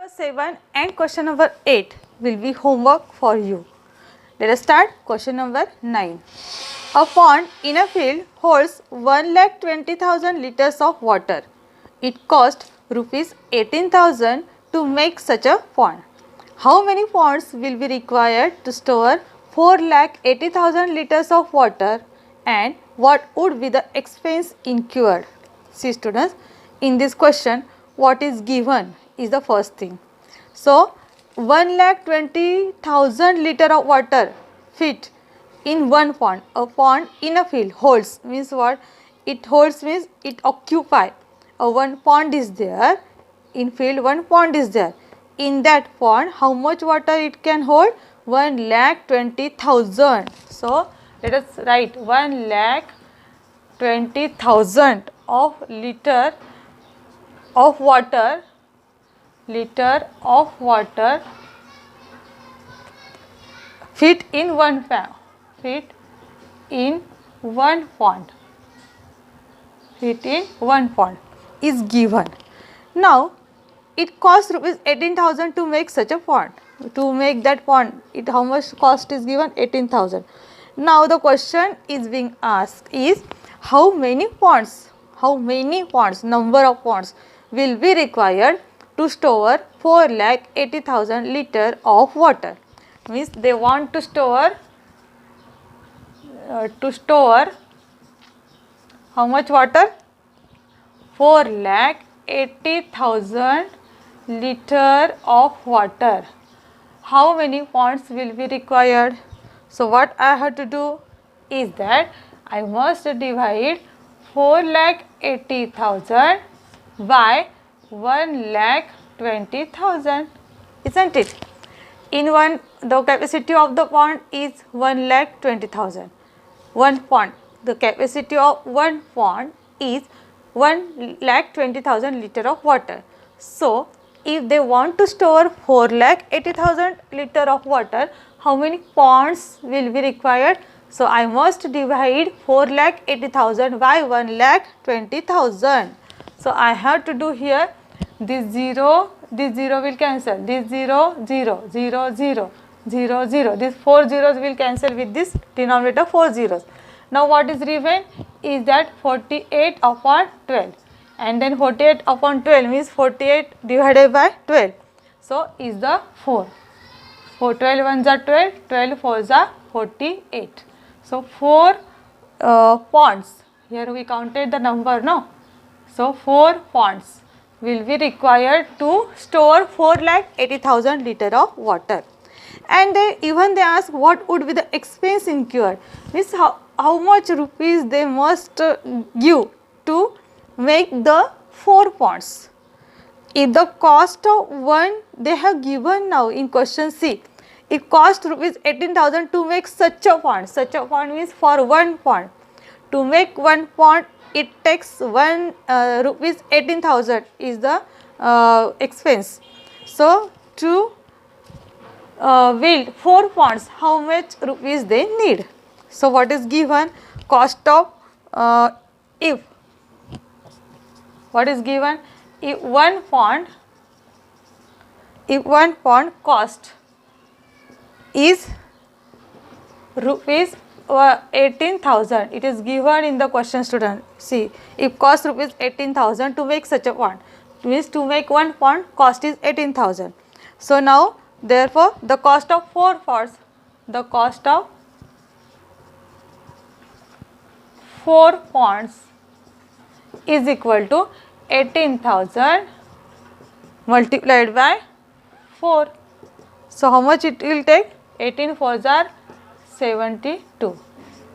number 7 and question number 8 will be homework for you. Let us start question number 9. A pond in a field holds 1,20,000 liters of water. It cost rupees 18,000 to make such a pond. How many ponds will be required to store 4,80,000 liters of water, and what would be the expense incurred? See students, in this question what is given is the first thing. So 1,20,000 liter of water fit in one pond. A pond in a field holds means what? It holds means it occupy. One pond is there in field, one pond is there. In that pond, how much water it can hold? 1,20,000. So let us write 1,20,000 of liter of water fit in one pond. Fit in one pond is given. Now it costs rupees 18,000 to make such a pond. To make that pond, how much cost is given? 18,000. Now the question is being asked is how many ponds, number of ponds will be required to store 4,80,000 liter of water. Means they want to store how much water? 4,80,000 liter of water. How many ponds will be required? So what I have to do is that I must divide 4,80,000 by 1,20,000, isn't it? In one, the capacity of the pond is 1,20,000. One pond, the capacity of one pond is 1,20,000 liter of water. So if they want to store 4,80,000 liter of water, how many ponds will be required? So I must divide 4,80,000 by 1,20,000. So I have to do here this 0 will cancel, this 0, 0, 0, 0, 0, 0. These 4 zeros will cancel with this denominator 4 zeros. Now what is remain is that 48 upon 12, and then 48 upon 12 means 48 divided by 12. So is the 4. 12 1s are 12, 12 4s are 48. So 4 ponds, here we counted the number, no? So 4 ponds will be required to store 4,80,000 liter of water. And they ask what would be the expense incurred, means how much rupees they must give to make the 4 ponds. If the cost of one they have given now in question C, it cost rupees 18,000 to make such a pond. Such a pond means for one pond. To make one pond, it takes rupees 18,000 is the expense. So to build 4 ponds, how much rupees they need? So what is given? Cost of if one pond cost is rupees 18,000. It is given in the question, student. See, if cost rupees 18,000 to make such a pond, means to make one pond cost is 18,000. So now therefore the cost of 4 ponds, is equal to 18,000 multiplied by 4. So how much it will take? 18 4s are 72.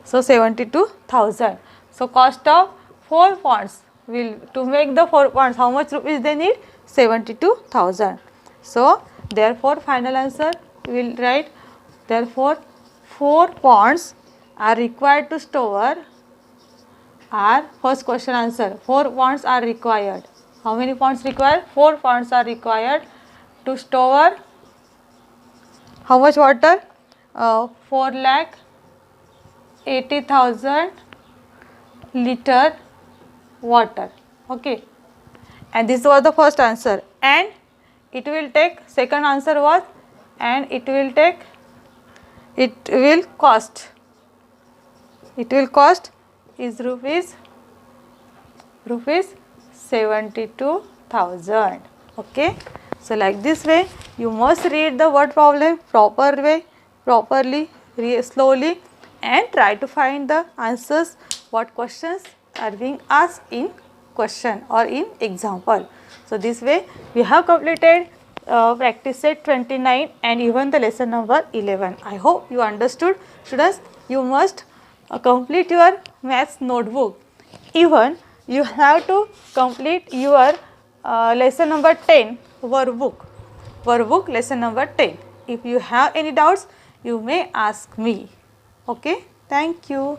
So 72,000. So cost of 4 ponds will, to make the 4 ponds, how much rupees they need? 72,000. So therefore final answer we will write, therefore 4 ponds are required to store. Our first question answer, 4 ponds are required. How many ponds required? 4 ponds are required to store how much water? 4,80,000 liter water. Okay, and this was the first answer. And it will take, second answer was, and it will cost is rupees 72,000. Okay, so like this way you must read the word problem properly, slowly, and try to find the answers what questions are being asked in question or in example. So this way we have completed practice set 29 and even the lesson number 11. I hope you understood. Students, you must complete your maths notebook. Even you have to complete your lesson number 10 workbook lesson number 10. If you have any doubts, you may ask me. Okay, thank you.